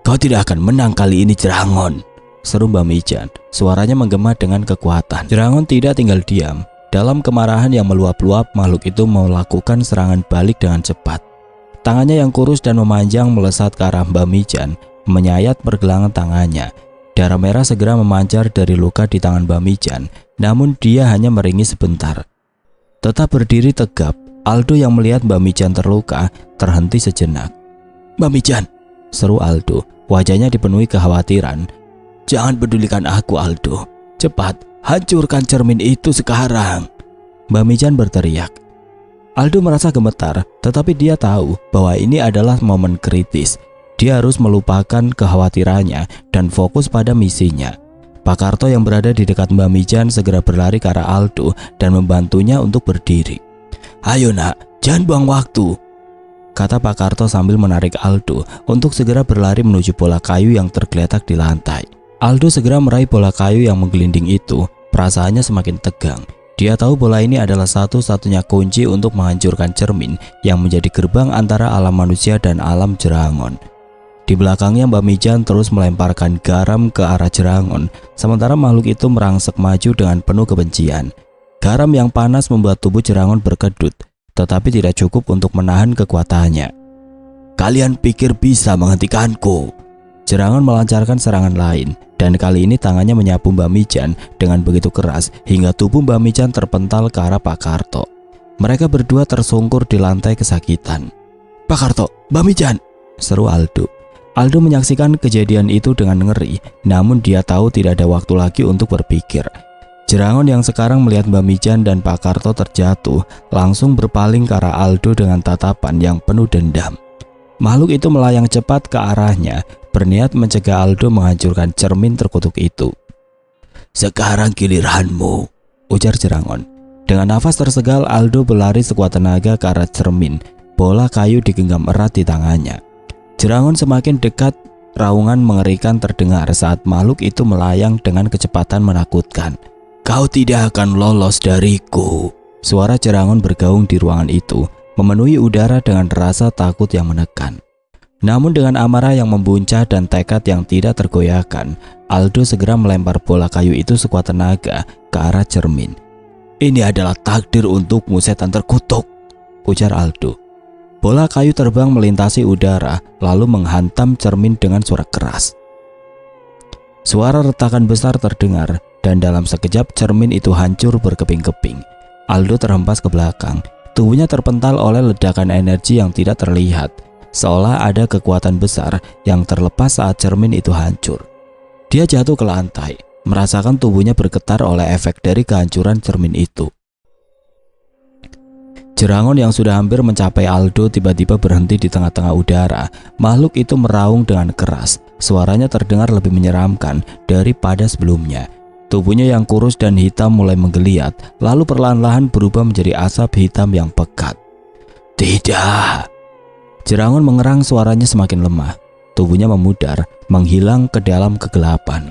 Kau tidak akan menang kali ini, Jerangon, seru Mbak Mijan. Suaranya menggema dengan kekuatan. Jerangon tidak tinggal diam. Dalam kemarahan yang meluap-luap, makhluk itu melakukan serangan balik dengan cepat. Tangannya yang kurus dan memanjang melesat ke arah Mbak Mijan, menyayat pergelangan tangannya. Darah merah segera memancar dari luka di tangan Mbak Mijan, namun dia hanya meringis sebentar. Tetap berdiri tegap, Aldo yang melihat Mbak Mijan terluka terhenti sejenak. Mbak Mijan, seru Aldo, wajahnya dipenuhi kekhawatiran. Jangan pedulikan aku, Aldo. Cepat, hancurkan cermin itu sekarang, Mbak Mijan berteriak. Aldo merasa gemetar, tetapi dia tahu bahwa ini adalah momen kritis. Dia harus melupakan kekhawatirannya dan fokus pada misinya. Pak Karto yang berada di dekat Mbak Mijan segera berlari ke arah Aldo dan membantunya untuk berdiri. Ayo nak, jangan buang waktu, kata Pak Karto sambil menarik Aldo untuk segera berlari menuju bola kayu yang tergeletak di lantai. Aldo segera meraih bola kayu yang menggelinding itu. Perasaannya semakin tegang. Dia tahu bola ini adalah satu-satunya kunci untuk menghancurkan cermin yang menjadi gerbang antara alam manusia dan alam Jerangon. Di belakangnya Mbak Mijan terus melemparkan garam ke arah Jerangon, sementara makhluk itu merangsek maju dengan penuh kebencian. Garam yang panas membuat tubuh Jerangon berkedut, tetapi tidak cukup untuk menahan kekuatannya. Kalian pikir bisa menghentikanku? Jerangon melancarkan serangan lain, dan kali ini tangannya menyapu Mbak Mijan dengan begitu keras hingga tubuh Mbak Mijan terpental ke arah Pak Karto. Mereka berdua tersungkur di lantai kesakitan. Pak Karto, Mbak Mijan, seru Aldo. Aldo menyaksikan kejadian itu dengan ngeri, namun dia tahu tidak ada waktu lagi untuk berpikir. Jerangon yang sekarang melihat Mbak Mijan dan Pak Karto terjatuh, langsung berpaling ke arah Aldo dengan tatapan yang penuh dendam. Makhluk itu melayang cepat ke arahnya, berniat mencegah Aldo menghancurkan cermin terkutuk itu. Sekarang giliranmu, ujar Jerangon. Dengan nafas tersegal, Aldo berlari sekuat tenaga ke arah cermin. Bola kayu digenggam erat di tangannya. Jerangon semakin dekat, raungan mengerikan terdengar saat makhluk itu melayang dengan kecepatan menakutkan. Kau tidak akan lolos dariku. Suara Jerangon bergaung di ruangan itu, memenuhi udara dengan rasa takut yang menekan. Namun dengan amarah yang membuncah dan tekad yang tidak tergoyahkan, Aldo segera melempar bola kayu itu sekuat tenaga ke arah cermin. Ini adalah takdir untukmu, setan terkutuk, ujar Aldo. Bola kayu terbang melintasi udara lalu menghantam cermin dengan suara keras. Suara retakan besar terdengar dan dalam sekejap cermin itu hancur berkeping-keping. Aldo terhempas ke belakang. Tubuhnya terpental oleh ledakan energi yang tidak terlihat, seolah ada kekuatan besar yang terlepas saat cermin itu hancur. Dia jatuh ke lantai, merasakan tubuhnya bergetar oleh efek dari kehancuran cermin itu. Jerangon yang sudah hampir mencapai Aldo tiba-tiba berhenti di tengah-tengah udara. Makhluk itu meraung dengan keras. Suaranya terdengar lebih menyeramkan daripada sebelumnya. Tubuhnya yang kurus dan hitam mulai menggeliat, lalu perlahan-lahan berubah menjadi asap hitam yang pekat. Tidak! Jerangon mengerang, suaranya semakin lemah. Tubuhnya memudar, menghilang ke dalam kegelapan.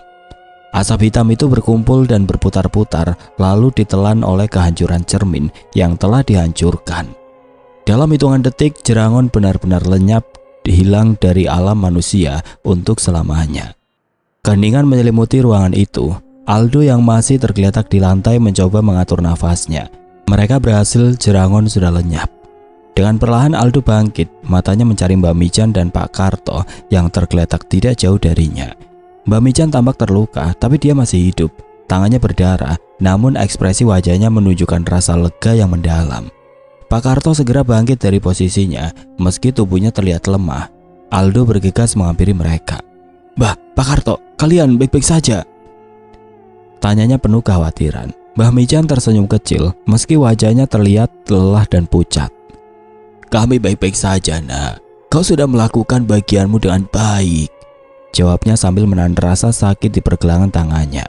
Asap hitam itu berkumpul dan berputar-putar, lalu ditelan oleh kehancuran cermin yang telah dihancurkan. Dalam hitungan detik, Jerangon benar-benar lenyap, hilang dari alam manusia untuk selamanya. Keheningan menyelimuti ruangan itu. Aldo yang masih tergeletak di lantai mencoba mengatur nafasnya. Mereka berhasil, Jerangon sudah lenyap. Dengan perlahan Aldo bangkit, matanya mencari Mbak Mijan dan Pak Karto yang tergeletak tidak jauh darinya. Mbak Mijan tampak terluka, tapi dia masih hidup. Tangannya berdarah, namun ekspresi wajahnya menunjukkan rasa lega yang mendalam. Pak Karto segera bangkit dari posisinya, meski tubuhnya terlihat lemah. Aldo bergegas menghampiri mereka. "Mbah, Pak Karto, kalian baik-baik saja?" Tanyanya penuh kekhawatiran. Mbah Mijan tersenyum kecil, meski wajahnya terlihat lelah dan pucat. "Kami baik-baik saja, Nak. Kau sudah melakukan bagianmu dengan baik," jawabnya sambil menahan rasa sakit di pergelangan tangannya.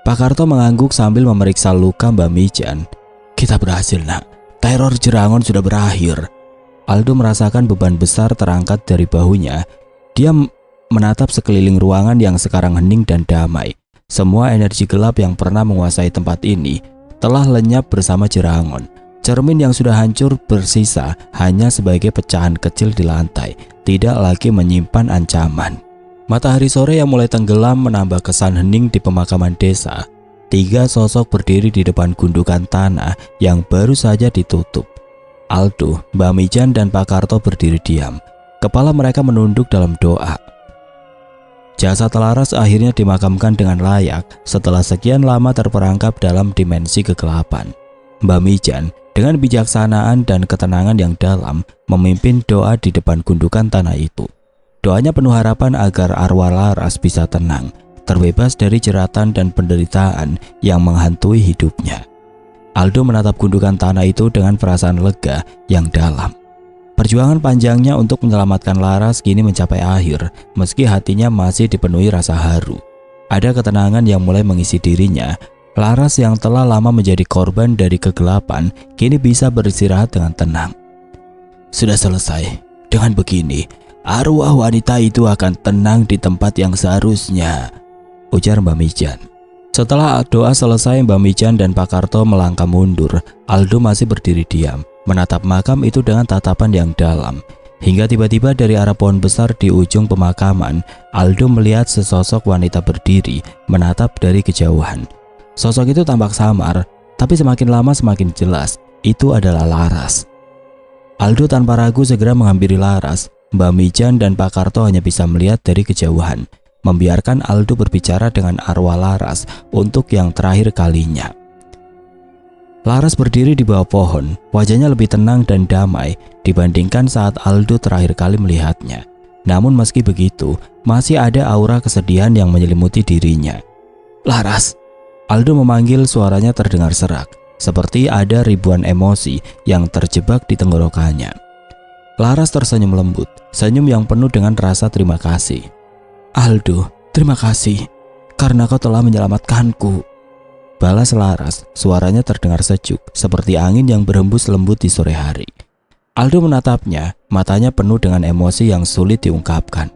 Pak Karto mengangguk sambil memeriksa luka Mbak Mijan. "Kita berhasil, Nak. Teror Jerangon sudah berakhir." Aldo merasakan beban besar terangkat dari bahunya. Dia menatap sekeliling ruangan yang sekarang hening dan damai. Semua energi gelap yang pernah menguasai tempat ini telah lenyap bersama Jerangon. Cermin yang sudah hancur bersisa hanya sebagai pecahan kecil di lantai, tidak lagi menyimpan ancaman. Matahari sore yang mulai tenggelam menambah kesan hening di pemakaman desa. 3 sosok berdiri di depan gundukan tanah yang baru saja ditutup. Aldo, Mbak Mijan, dan Pak Karto berdiri diam. Kepala mereka menunduk dalam doa. Jasad Laras akhirnya dimakamkan dengan layak setelah sekian lama terperangkap dalam dimensi kegelapan. Mbak Mijan dengan bijaksanaan dan ketenangan yang dalam memimpin doa di depan gundukan tanah itu. Doanya penuh harapan agar arwah Laras bisa tenang, terbebas dari jeratan dan penderitaan yang menghantui hidupnya. Aldo menatap gundukan tanah itu dengan perasaan lega yang dalam. Perjuangan panjangnya untuk menyelamatkan Laras kini mencapai akhir, meski hatinya masih dipenuhi rasa haru. Ada ketenangan yang mulai mengisi dirinya. Laras yang telah lama menjadi korban dari kegelapan kini bisa beristirahat dengan tenang. "Sudah selesai. Dengan begini, arwah wanita itu akan tenang di tempat yang seharusnya," ujar Mbak Mijan. Setelah doa selesai, Mbak Mijan dan Pak Karto melangkah mundur. Aldo masih berdiri diam, menatap makam itu dengan tatapan yang dalam. Hingga tiba-tiba dari arah pohon besar di ujung pemakaman, Aldo melihat sesosok wanita berdiri menatap dari kejauhan. Sosok itu tampak samar, tapi semakin lama semakin jelas, itu adalah Laras. Aldo tanpa ragu segera menghampiri Laras. Mbak Mijan dan Pak Karto hanya bisa melihat dari kejauhan, membiarkan Aldo berbicara dengan arwah Laras untuk yang terakhir kalinya. Laras berdiri di bawah pohon, wajahnya lebih tenang dan damai dibandingkan saat Aldo terakhir kali melihatnya. Namun meski begitu, masih ada aura kesedihan yang menyelimuti dirinya. "Laras!" Aldo memanggil, suaranya terdengar serak, seperti ada ribuan emosi yang terjebak di tenggorokannya. Laras tersenyum lembut, senyum yang penuh dengan rasa terima kasih. "Aldo, terima kasih karena kau telah menyelamatkanku," balas Laras. Suaranya terdengar sejuk, seperti angin yang berhembus lembut di sore hari. Aldo menatapnya, matanya penuh dengan emosi yang sulit diungkapkan.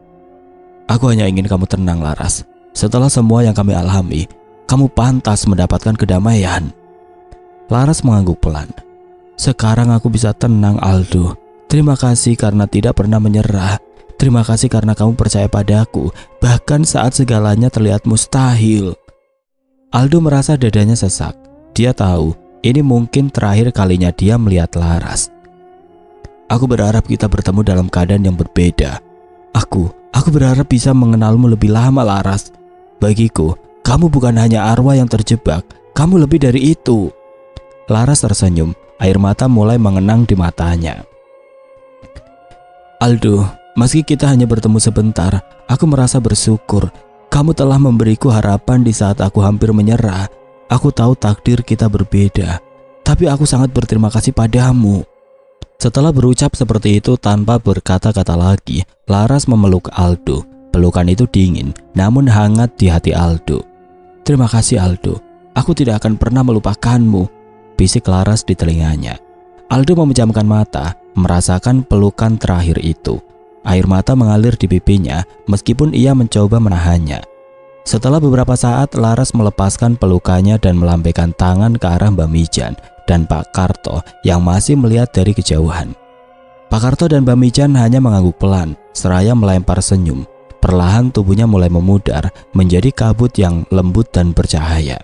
"Aku hanya ingin kamu tenang, Laras. Setelah semua yang kami alami, kamu pantas mendapatkan kedamaian." Laras mengangguk pelan. "Sekarang aku bisa tenang, Aldo. Terima kasih karena tidak pernah menyerah. Terima kasih karena kamu percaya padaku, bahkan saat segalanya terlihat mustahil." Aldo merasa dadanya sesak. Dia tahu ini mungkin terakhir kalinya dia melihat Laras. "Aku berharap kita bertemu dalam keadaan yang berbeda. Aku berharap bisa mengenalmu lebih lama, Laras. Bagiku, kamu bukan hanya arwah yang terjebak, kamu lebih dari itu." Laras tersenyum, air mata mulai mengenang di matanya. "Aldo, meski kita hanya bertemu sebentar, aku merasa bersyukur. Kamu telah memberiku harapan di saat aku hampir menyerah. Aku tahu takdir kita berbeda, tapi aku sangat berterima kasih padamu." Setelah berucap seperti itu tanpa berkata-kata lagi, Laras memeluk Aldo. Pelukan itu dingin, namun hangat di hati Aldo. "Terima kasih, Aldo. Aku tidak akan pernah melupakanmu," bisik Laras di telinganya. Aldo memejamkan mata, merasakan pelukan terakhir itu. Air mata mengalir di pipinya meskipun ia mencoba menahannya. Setelah beberapa saat, Laras melepaskan pelukannya dan melambaikan tangan ke arah Mbak Mijan dan Pak Karto yang masih melihat dari kejauhan. Pak Karto dan Mbak Mijan hanya mengangguk pelan, seraya melempar senyum. Perlahan tubuhnya mulai memudar menjadi kabut yang lembut dan bercahaya.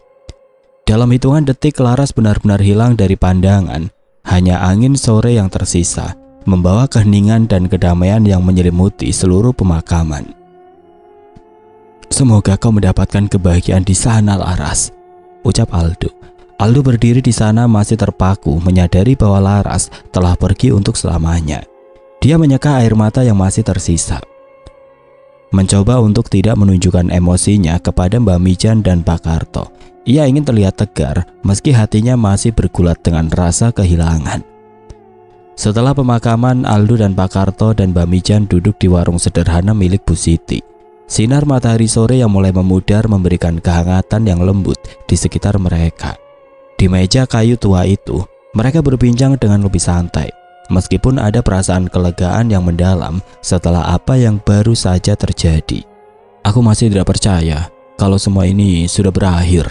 Dalam hitungan detik, Laras benar-benar hilang dari pandangan. Hanya angin sore yang tersisa, membawa keheningan dan kedamaian yang menyelimuti seluruh pemakaman. "Semoga kau mendapatkan kebahagiaan di sana, Laras," ucap Aldo. Aldo berdiri di sana masih terpaku, menyadari bahwa Laras telah pergi untuk selamanya. Dia menyeka air mata yang masih tersisa. Mencoba untuk tidak menunjukkan emosinya kepada Mbak Mijan dan Pak Karto. Ia ingin terlihat tegar meski hatinya masih bergulat dengan rasa kehilangan. Setelah pemakaman, Aldo dan Pak Karto dan Mbak Mijan duduk di warung sederhana milik Bu Siti. Sinar matahari sore yang mulai memudar memberikan kehangatan yang lembut di sekitar mereka. Di meja kayu tua itu, mereka berbincang dengan lebih santai. Meskipun ada perasaan kelegaan yang mendalam setelah apa yang baru saja terjadi. "Aku masih tidak percaya kalau semua ini sudah berakhir,"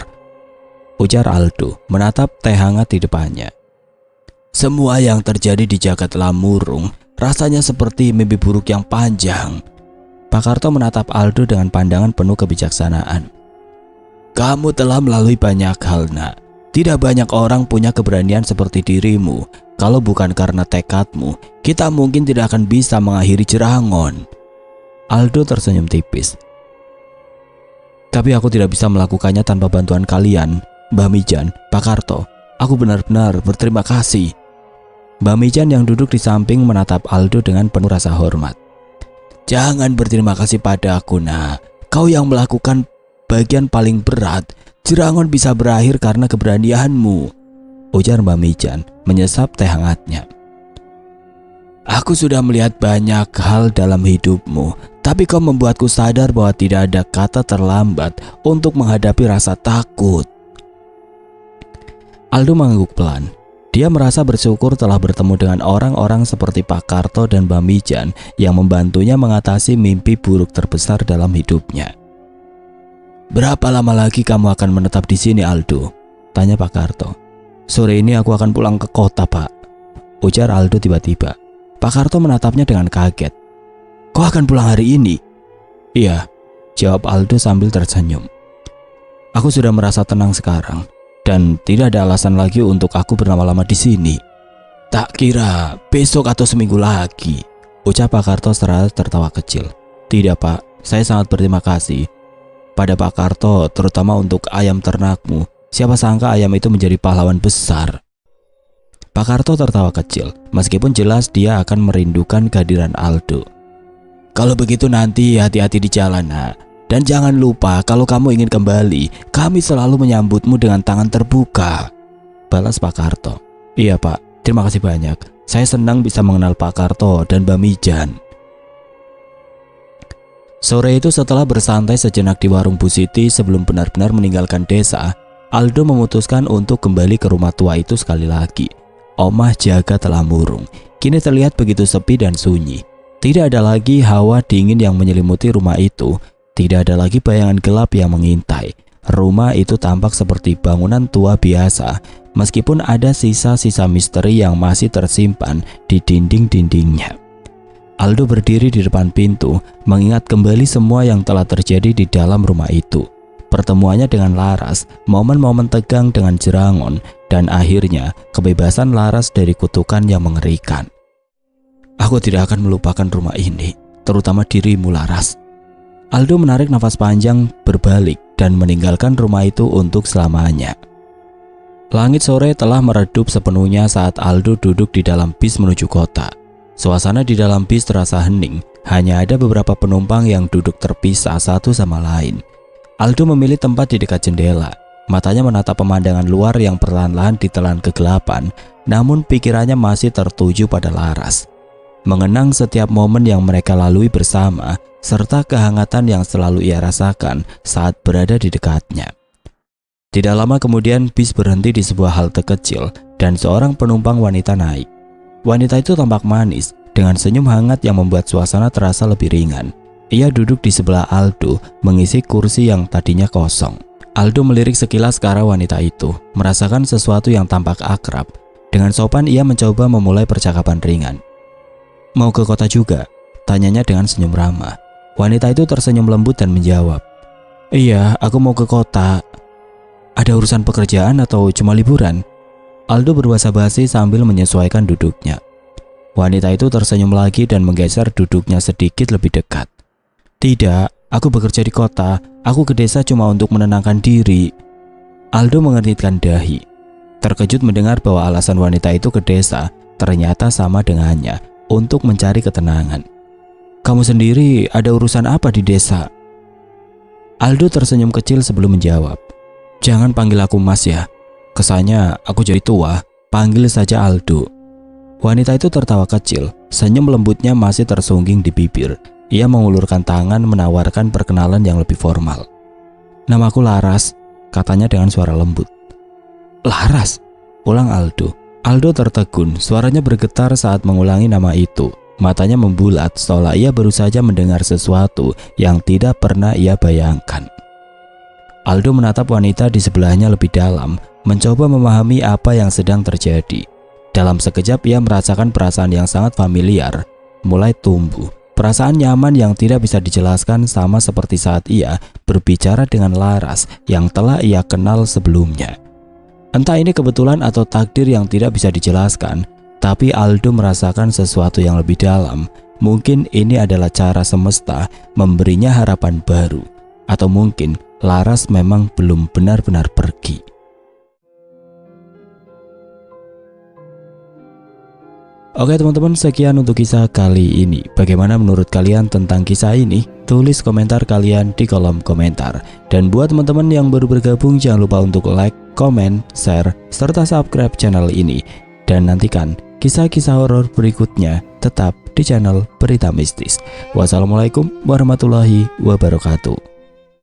ujar Aldo menatap teh hangat di depannya. "Semua yang terjadi di jagat Lamurung rasanya seperti mimpi buruk yang panjang." Pak Karto menatap Aldo dengan pandangan penuh kebijaksanaan. "Kamu telah melalui banyak hal, nak. Tidak banyak orang punya keberanian seperti dirimu. Kalau bukan karena tekadmu, kita mungkin tidak akan bisa mengakhiri Jerangon." Aldo tersenyum tipis. "Tapi aku tidak bisa melakukannya tanpa bantuan kalian, Mbak Mijan, Pak Karto. Aku benar-benar berterima kasih." Mbak Mijan yang duduk di samping menatap Aldo dengan penuh rasa hormat. "Jangan berterima kasih pada aku, nak. Kau yang melakukan bagian paling berat. Jerangon bisa berakhir karena keberanianmu," ujar Mbak Mijan menyesap teh hangatnya. "Aku sudah melihat banyak hal dalam hidupmu, tapi kau membuatku sadar bahwa tidak ada kata terlambat untuk menghadapi rasa takut." Aldo mengangguk pelan. Dia merasa bersyukur telah bertemu dengan orang-orang seperti Pak Karto dan Mbak Mijan yang membantunya mengatasi mimpi buruk terbesar dalam hidupnya. "Berapa lama lagi kamu akan menetap di sini, Aldo?" tanya Pak Karto. "Sore ini aku akan pulang ke kota, Pak," ujar Aldo tiba-tiba. Pak Karto menatapnya dengan kaget. "Kau akan pulang hari ini?" "Iya," jawab Aldo sambil tersenyum. "Aku sudah merasa tenang sekarang dan tidak ada alasan lagi untuk aku berlama-lama di sini." "Tak kira besok atau seminggu lagi," ucap Pak Karto seraya tertawa kecil. "Tidak, Pak, saya sangat berterima kasih pada Pak Karto, terutama untuk ayam ternakmu. Siapa sangka ayam itu menjadi pahlawan besar." Pak Karto tertawa kecil, meskipun jelas dia akan merindukan kehadiran Aldo. "Kalau begitu nanti hati-hati di jalan, nak. Dan jangan lupa kalau kamu ingin kembali, kami selalu menyambutmu dengan tangan terbuka," balas Pak Karto. "Iya, Pak, terima kasih banyak. Saya senang bisa mengenal Pak Karto dan Mbak Mijan." Sore itu setelah bersantai sejenak di warung Bu Siti sebelum benar-benar meninggalkan desa, Aldo memutuskan untuk kembali ke rumah tua itu sekali lagi. Omah Jagat Lamurung kini terlihat begitu sepi dan sunyi. Tidak ada lagi hawa dingin yang menyelimuti rumah itu. Tidak ada lagi bayangan gelap yang mengintai. Rumah itu tampak seperti bangunan tua biasa, meskipun ada sisa-sisa misteri yang masih tersimpan di dinding-dindingnya. Aldo berdiri di depan pintu, mengingat kembali semua yang telah terjadi di dalam rumah itu. Pertemuannya dengan Laras, momen-momen tegang dengan Jerangon, dan akhirnya kebebasan Laras dari kutukan yang mengerikan. "Aku tidak akan melupakan rumah ini, terutama dirimu, Laras." Aldo menarik nafas panjang, berbalik, dan meninggalkan rumah itu untuk selamanya. Langit sore telah meredup sepenuhnya saat Aldo duduk di dalam bis menuju kota. Suasana di dalam bis terasa hening, hanya ada beberapa penumpang yang duduk terpisah satu sama lain. Aldo memilih tempat di dekat jendela. Matanya menatap pemandangan luar yang perlahan-lahan ditelan kegelapan, namun pikirannya masih tertuju pada Laras. Mengenang setiap momen yang mereka lalui bersama, serta kehangatan yang selalu ia rasakan saat berada di dekatnya. Tidak lama kemudian bis berhenti di sebuah halte kecil dan seorang penumpang wanita naik. Wanita itu tampak manis dengan senyum hangat yang membuat suasana terasa lebih ringan. Ia duduk di sebelah Aldo mengisi kursi yang tadinya kosong. Aldo melirik sekilas ke arah wanita itu, merasakan sesuatu yang tampak akrab. Dengan sopan ia mencoba memulai percakapan ringan. "Mau ke kota juga?" tanyanya dengan senyum ramah. Wanita itu tersenyum lembut dan menjawab, "Iya, aku mau ke kota." "Ada urusan pekerjaan atau cuma liburan?" Aldo berbahasa basi sambil menyesuaikan duduknya. Wanita itu tersenyum lagi dan menggeser duduknya sedikit lebih dekat. Tidak, aku bekerja di kota. Aku ke desa cuma untuk menenangkan diri. Aldo mengernyitkan dahi. Terkejut mendengar bahwa alasan wanita itu ke desa ternyata sama dengannya, untuk mencari ketenangan. Kamu sendiri ada urusan apa di desa? Aldo tersenyum kecil sebelum menjawab. Jangan panggil aku Mas ya. Kesannya aku jadi tua. Panggil saja Aldo. Wanita itu tertawa kecil. Senyum lembutnya masih tersungging di bibir. Ia mengulurkan tangan menawarkan perkenalan yang lebih formal. Namaku Laras, katanya dengan suara lembut. Laras? Ulang Aldo. Aldo tertegun, suaranya bergetar saat mengulangi nama itu. Matanya membulat seolah ia baru saja mendengar sesuatu yang tidak pernah ia bayangkan. Aldo menatap wanita di sebelahnya lebih dalam, mencoba memahami apa yang sedang terjadi. Dalam sekejap ia merasakan perasaan yang sangat familiar mulai tumbuh. Perasaan nyaman yang tidak bisa dijelaskan, sama seperti saat ia berbicara dengan Laras yang telah ia kenal sebelumnya. Entah ini kebetulan atau takdir yang tidak bisa dijelaskan, tapi Aldo merasakan sesuatu yang lebih dalam. Mungkin ini adalah cara semesta memberinya harapan baru, atau mungkin Laras memang belum benar-benar pergi. Oke teman-teman, sekian untuk kisah kali ini. Bagaimana menurut kalian tentang kisah ini? Tulis komentar kalian di kolom komentar. Dan buat teman-teman yang baru bergabung, jangan lupa untuk like, komen, share, serta subscribe channel ini. Dan nantikan kisah-kisah horor berikutnya tetap di channel Berita Mistis. Wassalamualaikum warahmatullahi wabarakatuh.